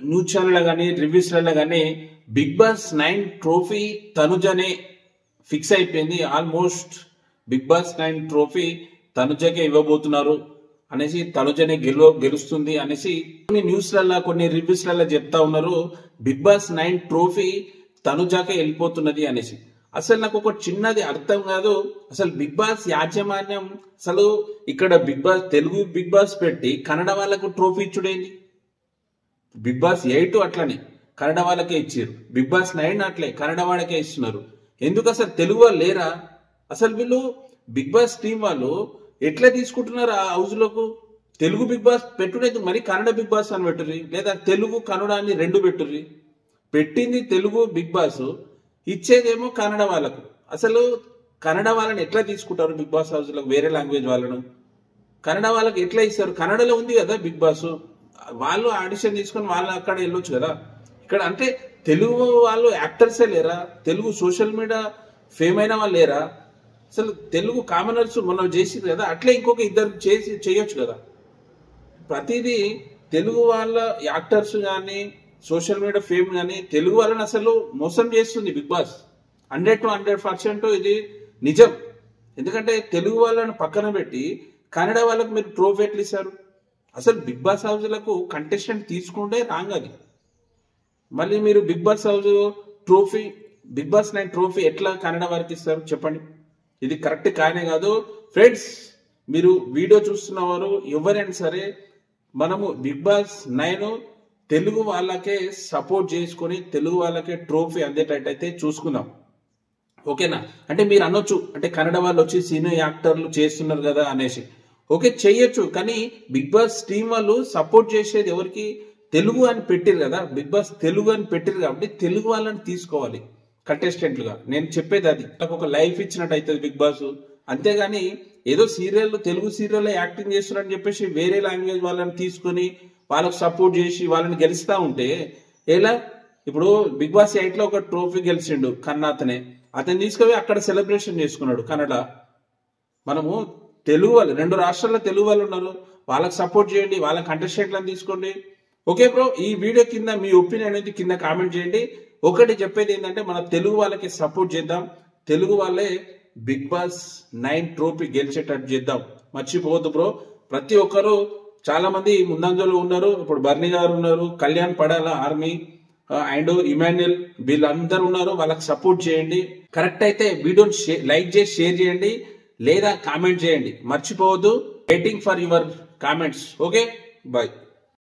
News channel కానీ రివ్యూస్లలో కానీ big Boss 9 trophy తనుజనే fix అయిపోయింది. ఆల్మోస్ట్ బిగ్ బాస్ 9 ట్రోఫీ తనుజకే ఇవ్వబోతున్నారు అనేసి, తనుజనే గెలుస్తుంది అనేసి కొన్ని న్యూస్లలో కొన్ని రివ్యూస్లలో చెప్తా ఉన్నారు. బిగ్ బాస్ 9 ట్రోఫీ తనుజకే వెళ్ళిపోతున్నది అనేసి. అసలు నాకు ఒక చిన్నది అర్థం కాదు. అసలు బిగ్ బాస్ యాజమాన్యం అసలు ఇక్కడ Bigg Boss Telugu Bigg Boss పెట్టి కన్నడ వాళ్ళకు ట్రోఫీ ఇచ్చుడేంది? బిగ్ బాస్ 8 అట్లనే కన్నడ వాళ్ళకే ఇచ్చారు, బిగ్ బాస్ 9 అట్లే కన్నడ వాళ్ళకే ఇస్తున్నారు. ఎందుకు అసలు తెలుగు వాళ్ళు లేరా? అసలు వీళ్ళు బిగ్ బాస్ టీం వాళ్ళు ఎట్లా తీసుకుంటున్నారు ఆ హౌస్ లోకు? తెలుగు బిగ్ బాస్ పెట్టుడైతే మరి కన్నడ బిగ్ బాస్ అని పెట్టుర్రి, లేదా తెలుగు కన్నడ అని రెండు పెట్టుర్రి. పెట్టింది తెలుగు బిగ్ బాస్, ఇచ్చేదేమో కన్నడ వాళ్ళకు. అసలు కన్నడ వాళ్ళని ఎట్లా తీసుకుంటారు బిగ్ బాస్ హౌస్ లో? వేరే లాంగ్వేజ్ వాళ్ళను కన్నడ వాళ్ళకి ఎట్లా ఇస్తారు? కన్నడలో ఉంది కదా బిగ్ బాస్, వాళ్ళు ఆడిషన్ తీసుకొని వాళ్ళు అక్కడ వెళ్ళొచ్చు కదా. ఇక్కడ అంటే తెలుగు వాళ్ళు యాక్టర్సే లేరా? తెలుగు సోషల్ మీడియా ఫేమ్ అయిన వాళ్ళు లేరా? అసలు తెలుగు కామనర్స్ మనం చేసింది కదా, అట్లే ఇంకొక ఇద్దరు చేయొచ్చు కదా. ప్రతిదీ తెలుగు వాళ్ళ యాక్టర్స్ కానీ సోషల్ మీడియా ఫేమ్ కానీ తెలుగు వాళ్ళని అసలు మోసం చేస్తుంది బిగ్ బాస్. 100 to 100% ఇది నిజం. ఎందుకంటే తెలుగు వాళ్ళని పక్కన పెట్టి కన్నడ వాళ్ళకు మీరు ట్రోఫీ ఎట్లు ఇస్తారు? అసలు బిగ్ బాస్ హౌస్లకు కంటెస్టెంట్ తీసుకుంటే రాంగ్ అది. మళ్ళీ మీరు Bigg Boss house trophy Bigg Boss 9 trophy ఎట్లా కన్నడ వారికి ఇస్తారు చెప్పండి? ఇది కరెక్ట్ కానే కాదు. ఫ్రెండ్స్, మీరు వీడియో చూస్తున్నవారు ఎవరైనా సరే మనము బిగ్ బాస్ 9 తెలుగు వాళ్ళకే సపోర్ట్ చేసుకొని తెలుగు వాళ్ళకే ట్రోఫీ అందేటట్టయితే చూసుకుందాం, ఓకేనా? అంటే మీరు అనొచ్చు, అంటే కన్నడ వాళ్ళు వచ్చి సీనియర్ యాక్టర్లు చేస్తున్నారు కదా అనేసి. ఓకే, చెయ్యొచ్చు, కానీ బిగ్ బాస్ టీం వాళ్ళు సపోర్ట్ చేసేది ఎవరికి? తెలుగు అని పెట్టిరు కదా, బిగ్ బాస్ తెలుగు అని పెట్టిరు కాబట్టి తెలుగు వాళ్ళని తీసుకోవాలి కంటెస్టెంట్లుగా. నేను చెప్పేది అది. నాకు ఒక లైఫ్ ఇచ్చినట్టు అవుతుంది బిగ్ బాస్. అంతేగాని ఏదో సీరియల్ తెలుగు సీరియల్లో యాక్టింగ్ చేస్తున్నారని చెప్పేసి వేరే లాంగ్వేజ్ వాళ్ళని తీసుకొని వాళ్ళకు సపోర్ట్ చేసి వాళ్ళని గెలుస్తా ఉంటే ఎలా? ఇప్పుడు బిగ్ బాస్ 8 లో ఒక ట్రోఫీ గెలిచిండు కన్నాతనే, అతను తీసుకుపోయి అక్కడ సెలబ్రేషన్ చేసుకున్నాడు కన్నడ. మనము తెలుగు వాళ్ళు 2 రాష్ట్రాల్లో తెలుగు వాళ్ళు ఉన్నారు, వాళ్ళకి సపోర్ట్ చేయండి, వాళ్ళ కంటెస్టెంట్లను తీసుకోండి. ఓకే బ్రో, ఈ వీడియో కింద మీ ఒపీనియన్ అనేది కింద కామెంట్ చేయండి. ఒకటి చెప్పేది ఏంటంటే మన తెలుగు వాళ్ళకి సపోర్ట్ చేద్దాం, తెలుగు వాళ్ళే బిగ్ బాస్ 9 ట్రోఫీ గెలిచేటట్టు చేద్దాం. మర్చిపోవద్దు బ్రో. ప్రతి ఒక్కరు చాలా మంది ముందంజలో ఉన్నారు. ఇప్పుడు బర్నీ గారు ఉన్నారు, Kalyan Padala army and Emmanuel, వీళ్ళందరూ ఉన్నారు. వాళ్ళకి సపోర్ట్ చేయండి. కరెక్ట్ అయితే వీడియోని లైక్ చేసి షేర్ చేయండి, లేదా కామెంట్ చేయండి. మర్చిపోవద్దు. Waiting for your comments. Okay, bye.